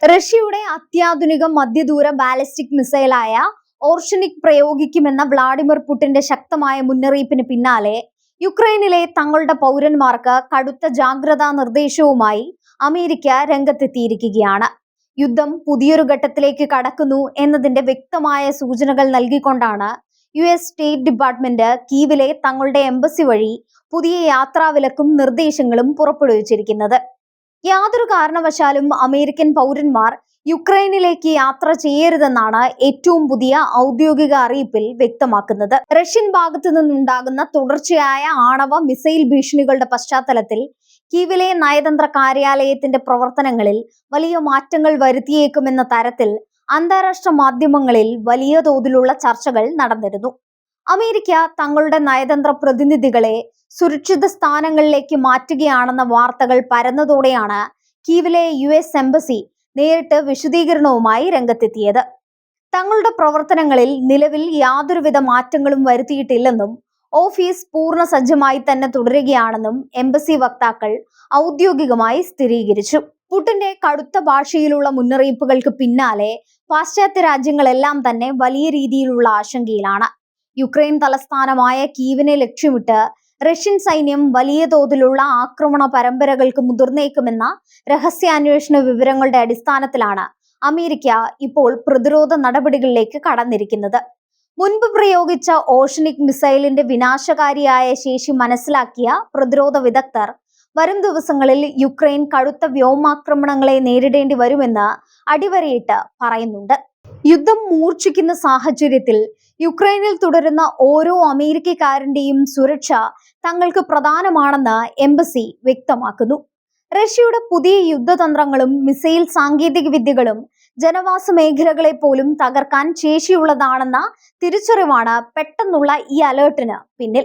റഷ്യയുടെ അത്യാധുനിക മധ്യദൂര ballistic മിസൈലായ ഓർഷനിക് പ്രയോഗിക്കുമെന്ന Vladimir പുടിന്റെ ശക്തമായ മുന്നറിയിപ്പിന് പിന്നാലെ യുക്രൈനിലെ തങ്ങളുടെ പൗരന്മാർക്ക് കടുത്ത ജാഗ്രതാ നിർദ്ദേശവുമായി അമേരിക്ക രംഗത്തെത്തിയിരിക്കുകയാണ്. യുദ്ധം പുതിയൊരു ഘട്ടത്തിലേക്ക് കടക്കുന്നു എന്നതിന്റെ വ്യക്തമായ സൂചനകൾ നൽകിക്കൊണ്ടാണ് US സ്റ്റേറ്റ് ഡിപ്പാർട്ട്മെന്റ് കീവിലെ തങ്ങളുടെ എംബസി വഴി പുതിയ യാത്രാവിലക്കും നിർദ്ദേശങ്ങളും പുറപ്പെടുവിച്ചിരിക്കുന്നത്. യാതൊരു കാരണവശാലും അമേരിക്കൻ പൗരന്മാർ യുക്രൈനിലേക്ക് യാത്ര ചെയ്യരുതെന്നാണ് ഏറ്റവും പുതിയ ഔദ്യോഗിക അറിയിപ്പിൽ വ്യക്തമാക്കുന്നത്. റഷ്യൻ ഭാഗത്തു നിന്നുണ്ടാകുന്ന തുടർച്ചയായ ആണവ മിസൈൽ ഭീഷണികളുടെ പശ്ചാത്തലത്തിൽ കീവിലെ നയതന്ത്ര കാര്യാലയത്തിന്റെ പ്രവർത്തനങ്ങളിൽ വലിയ മാറ്റങ്ങൾ വരുത്തിയേക്കുമെന്ന തരത്തിൽ അന്താരാഷ്ട്ര മാധ്യമങ്ങളിൽ വലിയ തോതിലുള്ള ചർച്ചകൾ നടന്നിരുന്നു. അമേരിക്ക തങ്ങളുടെ നയതന്ത്ര പ്രതിനിധികളെ സുരക്ഷിത സ്ഥാനങ്ങളിലേക്ക് മാറ്റുകയാണെന്ന വാർത്തകൾ പരന്നതോടെയാണ് കീവിലെ US എംബസി നേരിട്ട് വിശദീകരണവുമായി രംഗത്തെത്തിയത്. തങ്ങളുടെ പ്രവർത്തനങ്ങളിൽ നിലവിൽ യാതൊരുവിധ മാറ്റങ്ങളും വരുത്തിയിട്ടില്ലെന്നും ഓഫീസ് പൂർണ്ണ സജ്ജമായി തന്നെ തുടരുകയാണെന്നും എംബസി വക്താക്കൾ ഔദ്യോഗികമായി സ്ഥിരീകരിച്ചു. പുടിന്റെ കടുത്ത ഭാഷയിലുള്ള മുന്നറിയിപ്പുകൾക്ക് പിന്നാലെ പാശ്ചാത്യ രാജ്യങ്ങളെല്ലാം തന്നെ വലിയ രീതിയിലുള്ള ആശങ്കയിലാണ്. യുക്രൈൻ തലസ്ഥാനമായ കീവിനെ ലക്ഷ്യമിട്ട് റഷ്യൻ സൈന്യം വലിയ തോതിലുള്ള ആക്രമണ പരമ്പരകൾക്ക് മുതിർന്നേക്കുമെന്ന രഹസ്യാന്വേഷണ വിവരങ്ങളുടെ അടിസ്ഥാനത്തിലാണ് അമേരിക്ക ഇപ്പോൾ പ്രതിരോധ നടപടികളിലേക്ക് കടന്നിരിക്കുന്നത്. മുൻപ് പ്രയോഗിച്ച ഓഷനിക് മിസൈലിന്റെ വിനാശകാരിയായ ശേഷി മനസ്സിലാക്കിയ പ്രതിരോധ വിദഗ്ധർ വരും ദിവസങ്ങളിൽ യുക്രൈൻ കടുത്ത വ്യോമാക്രമണങ്ങളെ നേരിടേണ്ടി വരുമെന്ന് അടിവരയിട്ട് പറയുന്നുണ്ട്. യുദ്ധം മൂർച്ഛിക്കുന്ന സാഹചര്യത്തിൽ യുക്രൈനിൽ തുടരുന്ന ഓരോ അമേരിക്കക്കാരന്റെയും സുരക്ഷ തങ്ങൾക്ക് പ്രധാനമാണെന്ന് എംബസി വ്യക്തമാക്കുന്നു. റഷ്യയുടെ പുതിയ യുദ്ധതന്ത്രങ്ങളും മിസൈൽ സാങ്കേതിക വിദ്യകളും ജനവാസ മേഖലകളെ പോലും തകർക്കാൻ ശേഷിയുള്ളതാണെന്ന തിരിച്ചറിവാണ് പെട്ടെന്നുള്ള ഈ അലേർട്ടിന് പിന്നിൽ.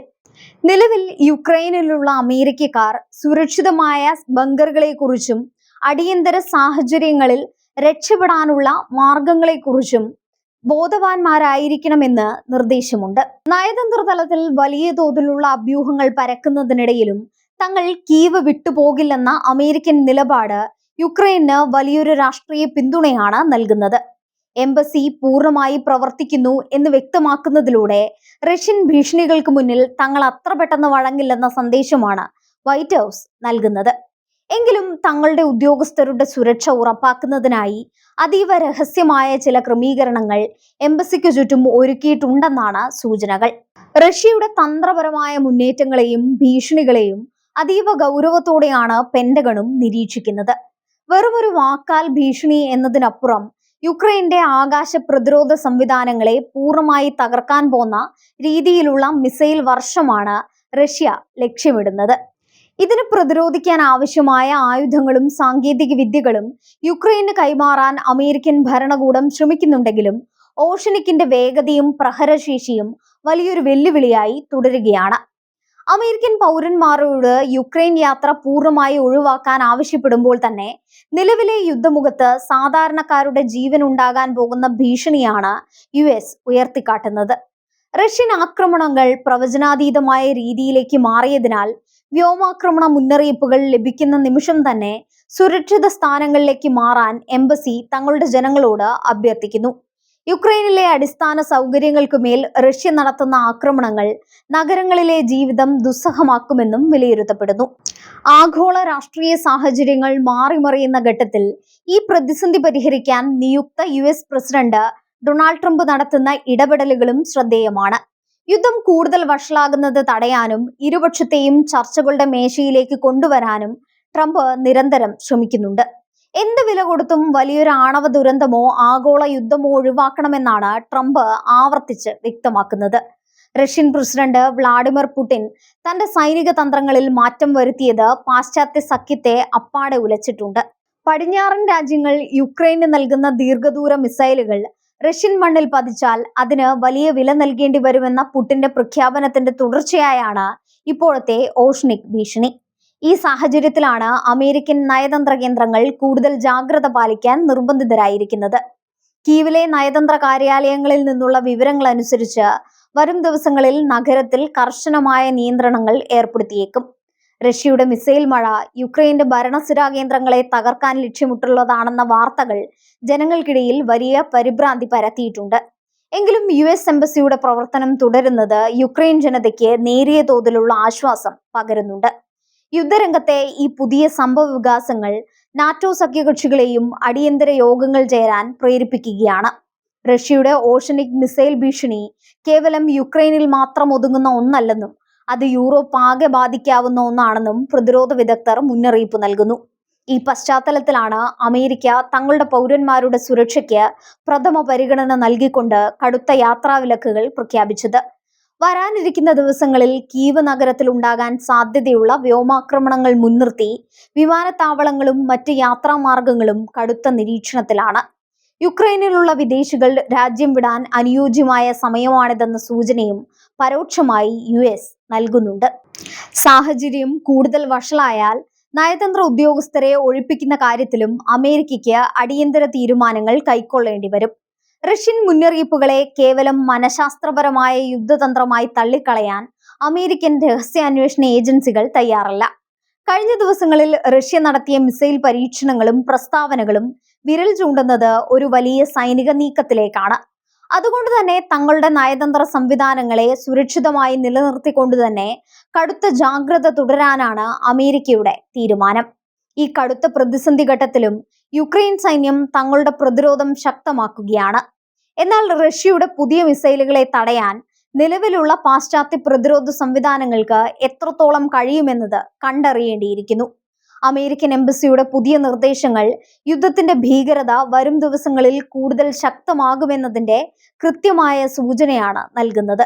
നിലവിൽ യുക്രൈനിലുള്ള അമേരിക്കക്കാർ സുരക്ഷിതമായ ബങ്കറുകളെ കുറിച്ചും അടിയന്തര സാഹചര്യങ്ങളിൽ രക്ഷപ്പെടാനുള്ള മാർഗങ്ങളെക്കുറിച്ചും ബോധവാന്മാരായിരിക്കണമെന്ന് നിർദ്ദേശമുണ്ട്. നയതന്ത്ര തലത്തിൽ വലിയ തോതിലുള്ള അഭ്യൂഹങ്ങൾ പരക്കുന്നതിനിടയിലും തങ്ങൾ കീവ് വിട്ടുപോകില്ലെന്ന അമേരിക്കൻ നിലപാട് യുക്രൈന് വലിയൊരു രാഷ്ട്രീയ പിന്തുണയാണ് നൽകുന്നത്. എംബസി പൂർണ്ണമായി പ്രവർത്തിക്കുന്നു എന്ന് വ്യക്തമാക്കുന്നതിലൂടെ റഷ്യൻ ഭീഷണികൾക്ക് മുന്നിൽ തങ്ങൾ അത്ര പെട്ടെന്ന് വഴങ്ങില്ലെന്ന സന്ദേശമാണ് വൈറ്റ് ഹൗസ് നൽകുന്നത്. എങ്കിലും തങ്ങളുടെ ഉദ്യോഗസ്ഥരുടെ സുരക്ഷ ഉറപ്പാക്കുന്നതിനായി അതീവ രഹസ്യമായ ചില ക്രമീകരണങ്ങൾ എംബസിക്ക് ചുറ്റും ഒരുക്കിയിട്ടുണ്ടെന്നാണ് സൂചനകൾ. റഷ്യയുടെ തന്ത്രപരമായ മുന്നേറ്റങ്ങളെയും ഭീഷണികളെയും അതീവ ഗൗരവത്തോടെയാണ് പെന്റഗണും നിരീക്ഷിക്കുന്നത്. വെറുമൊരു വാക്കാൽ ഭീഷണി എന്നതിനപ്പുറം യുക്രൈന്റെ ആകാശ പ്രതിരോധ സംവിധാനങ്ങളെ പൂർണ്ണമായി തകർക്കാൻ പോന്ന രീതിയിലുള്ള മിസൈൽ വർഷമാണ് റഷ്യ ലക്ഷ്യമിടുന്നത്. ഇതിന് പ്രതിരോധിക്കാൻ ആവശ്യമായ ആയുധങ്ങളും സാങ്കേതിക വിദ്യകളും യുക്രൈന് കൈമാറാൻ അമേരിക്കൻ ഭരണകൂടം ശ്രമിക്കുന്നുണ്ടെങ്കിലും ഓഷനിക്കിന്റെ വേഗതയും പ്രഹരശേഷിയും വലിയൊരു വെല്ലുവിളിയായി തുടരുകയാണ്. അമേരിക്കൻ പൗരന്മാരോട് യുക്രൈൻ യാത്ര പൂർണ്ണമായി ഒഴിവാക്കാൻ ആവശ്യപ്പെടുമ്പോൾ തന്നെ നിലവിലെ യുദ്ധമുഖത്ത് സാധാരണക്കാരുടെ ജീവൻ ഉണ്ടാകാൻ പോകുന്ന ഭീഷണിയാണ് US ഉയർത്തിക്കാട്ടുന്നത്. റഷ്യൻ ആക്രമണങ്ങൾ പ്രവചനാതീതമായ രീതിയിലേക്ക് മാറിയതിനാൽ വ്യോമാക്രമണ മുന്നറിയിപ്പുകൾ ലഭിക്കുന്ന നിമിഷം തന്നെ സുരക്ഷിത സ്ഥാനങ്ങളിലേക്ക് മാറാൻ എംബസി തങ്ങളുടെ ജനങ്ങളോട് അഭ്യർത്ഥിക്കുന്നു. യുക്രൈനിലെ അടിസ്ഥാന സൗകര്യങ്ങൾക്ക് മേൽ റഷ്യ നടത്തുന്ന ആക്രമണങ്ങൾ നഗരങ്ങളിലെ ജീവിതം ദുസ്സഹമാക്കുമെന്നും വിലയിരുത്തപ്പെടുന്നു. ആഗോള രാഷ്ട്രീയ സാഹചര്യങ്ങൾ മാറിമറിയുന്ന ഘട്ടത്തിൽ ഈ പ്രതിസന്ധി പരിഹരിക്കാൻ നിയുക്ത US പ്രസിഡന്റ് ഡൊണാൾഡ് ട്രംപ് നടത്തുന്ന ഇടപെടലുകളും ശ്രദ്ധേയമാണ്. യുദ്ധം കൂടുതൽ വഷളാകുന്നത് തടയാനും ഇരുപക്ഷത്തെയും ചർച്ചകളുടെ മേശയിലേക്ക് കൊണ്ടുവരാനും ട്രംപ് നിരന്തരം ശ്രമിക്കുന്നുണ്ട്. എന്ത് വില കൊടുത്തും വലിയൊരു ആണവ ദുരന്തമോ ആഗോള യുദ്ധമോ ഒഴിവാക്കണമെന്നാണ് ട്രംപ് ആവർത്തിച്ച് വ്യക്തമാക്കുന്നത്. റഷ്യൻ പ്രസിഡന്റ് വ്ളാഡിമിർ പുടിൻ തന്റെ സൈനിക തന്ത്രങ്ങളിൽ മാറ്റം വരുത്തിയത് പാശ്ചാത്യ സഖ്യത്തെ അപ്പാടെ ഉലച്ചിട്ടുണ്ട്. പടിഞ്ഞാറൻ രാജ്യങ്ങൾ യുക്രൈന് നൽകുന്ന ദീർഘദൂര മിസൈലുകൾ റഷ്യൻ മണ്ണിൽ പതിച്ചാൽ അതിന് വലിയ വില നൽകേണ്ടി വരുമെന്ന പുടിന്റെ പ്രഖ്യാപനത്തിന്റെ തുടർച്ചയായാണ് ഇപ്പോഴത്തെ ഓഷനിക് ഭീഷണി. ഈ സാഹചര്യത്തിലാണ് അമേരിക്കൻ നയതന്ത്ര കേന്ദ്രങ്ങൾ കൂടുതൽ ജാഗ്രത പാലിക്കാൻ നിർബന്ധിതരായിരിക്കുന്നത്. കീവിലെ നയതന്ത്ര കാര്യാലയങ്ങളിൽ നിന്നുള്ള വിവരങ്ങൾ അനുസരിച്ച് വരും ദിവസങ്ങളിൽ നഗരത്തിൽ കർശനമായ നിയന്ത്രണങ്ങൾ ഏർപ്പെടുത്തിയേക്കും. റഷ്യയുടെ മിസൈൽ മഴ യുക്രൈന്റെ ഭരണസിരാ കേന്ദ്രങ്ങളെ തകർക്കാൻ ലക്ഷ്യമിട്ടുള്ളതാണെന്ന വാർത്തകൾ ജനങ്ങൾക്കിടയിൽ വലിയ പരിഭ്രാന്തി പരത്തിയിട്ടുണ്ട്. എങ്കിലും US എംബസിയുടെ പ്രവർത്തനം തുടരുന്നത് യുക്രൈൻ ജനതയ്ക്ക് നേരിയ തോതിലുള്ള ആശ്വാസം പകരുന്നുണ്ട്. യുദ്ധരംഗത്തെ ഈ പുതിയ സംഭവ വികാസങ്ങൾ നാറ്റോ സഖ്യകക്ഷികളെയും അടിയന്തര യോഗങ്ങൾ ചേരാൻ പ്രേരിപ്പിക്കുകയാണ്. റഷ്യയുടെ ഓഷനിക് മിസൈൽ ഭീഷണി കേവലം യുക്രൈനിൽ മാത്രം ഒതുങ്ങുന്ന ഒന്നല്ലെന്നും അത് യൂറോപ്പ് ആകെ ബാധിക്കാവുന്ന ഒന്നാണെന്നും പ്രതിരോധ വിദഗ്ധർ മുന്നറിയിപ്പ് നൽകുന്നു. ഈ പശ്ചാത്തലത്തിലാണ് അമേരിക്ക തങ്ങളുടെ പൗരന്മാരുടെ സുരക്ഷയ്ക്ക് പ്രഥമ പരിഗണന നൽകിക്കൊണ്ട് കടുത്ത യാത്രാവിലക്കുകൾ പ്രഖ്യാപിച്ചത്. വരാനിരിക്കുന്ന ദിവസങ്ങളിൽ കീവ് നഗരത്തിൽ ഉണ്ടാകാൻ സാധ്യതയുള്ള വ്യോമാക്രമണങ്ങൾ മുൻനിർത്തി വിമാനത്താവളങ്ങളും മറ്റ് യാത്രാമാർഗങ്ങളും കടുത്ത നിരീക്ഷണത്തിലാണ്. യുക്രൈനിലുള്ള വിദേശികൾ രാജ്യം വിടാൻ അനുയോജ്യമായ സമയമാണിതെന്ന സൂചനയും പരോക്ഷമായി US നൽകുന്നുണ്ട്. സാഹചര്യം കൂടുതൽ വഷളായാൽ നയതന്ത്ര ഉദ്യോഗസ്ഥരെ ഒഴിപ്പിക്കുന്ന കാര്യത്തിലും അമേരിക്കയ്ക്ക് അടിയന്തര തീരുമാനങ്ങൾ കൈക്കൊള്ളേണ്ടി വരും. റഷ്യൻ മുന്നറിയിപ്പുകളെ കേവലം മനഃശാസ്ത്രപരമായ യുദ്ധതന്ത്രമായി തള്ളിക്കളയാൻ അമേരിക്കൻ രഹസ്യാന്വേഷണ ഏജൻസികൾ തയ്യാറല്ല. കഴിഞ്ഞ ദിവസങ്ങളിൽ റഷ്യ നടത്തിയ മിസൈൽ പരീക്ഷണങ്ങളും പ്രസ്താവനകളും വിരൽ ചൂണ്ടുന്നത് ഒരു വലിയ സൈനിക നീക്കത്തിലേക്കാണ്. അതുകൊണ്ട് തന്നെ തങ്ങളുടെ നയതന്ത്ര സംവിധാനങ്ങളെ സുരക്ഷിതമായി നിലനിർത്തിക്കൊണ്ട് തന്നെ കടുത്ത ജാഗ്രത തുടരാനാണ് അമേരിക്കയുടെ തീരുമാനം. ഈ കടുത്ത പ്രതിസന്ധി ഘട്ടത്തിലും യുക്രൈൻ സൈന്യം തങ്ങളുടെ പ്രതിരോധം ശക്തമാക്കുകയാണ്. എന്നാൽ റഷ്യയുടെ പുതിയ മിസൈലുകളെ തടയാൻ നിലവിലുള്ള പാശ്ചാത്യ പ്രതിരോധ സംവിധാനങ്ങൾക്ക് എത്രത്തോളം കഴിയുമെന്നത് കണ്ടറിയേണ്ടിയിരിക്കുന്നു. അമേരിക്കൻ എംബസിയുടെ പുതിയ നിർദ്ദേശങ്ങൾ യുദ്ധത്തിന്റെ ഭീകരത വരും ദിവസങ്ങളിൽ കൂടുതൽ ശക്തമാകുമെന്നതിന്റെ കൃത്യമായ സൂചനയാണ് നൽകുന്നത്.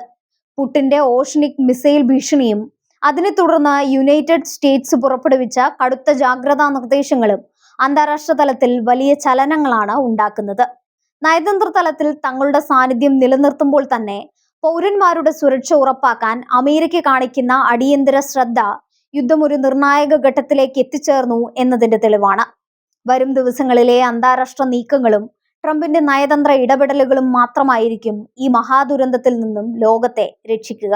പുടിന്റെ ഓഷനിക് മിസൈൽ ഭീഷണിയും അതിനെ തുടർന്ന് യുണൈറ്റഡ് സ്റ്റേറ്റ്സ് പുറപ്പെടുവിച്ച കടുത്ത ജാഗ്രതാ നിർദ്ദേശങ്ങളും അന്താരാഷ്ട്ര തലത്തിൽ വലിയ ചലനങ്ങളാണ് ഉണ്ടാക്കുന്നത്. നയതന്ത്ര തലത്തിൽ തങ്ങളുടെ സാന്നിധ്യം നിലനിർത്തുമ്പോൾ തന്നെ പൗരന്മാരുടെ സുരക്ഷ ഉറപ്പാക്കാൻ അമേരിക്ക കാണിക്കുന്ന അടിയന്തര ശ്രദ്ധ യുദ്ധം ഒരു നിർണായക ഘട്ടത്തിലേക്ക് എത്തിച്ചേർന്നു എന്നതിന്റെ തെളിവാണ്. വരും ദിവസങ്ങളിലെ അന്താരാഷ്ട്ര നീക്കങ്ങളും ട്രംപിന്റെ നയതന്ത്ര ഇടപെടലുകളും മാത്രമായിരിക്കും ഈ മഹാദുരന്തത്തിൽ നിന്നും ലോകത്തെ രക്ഷിക്കുക.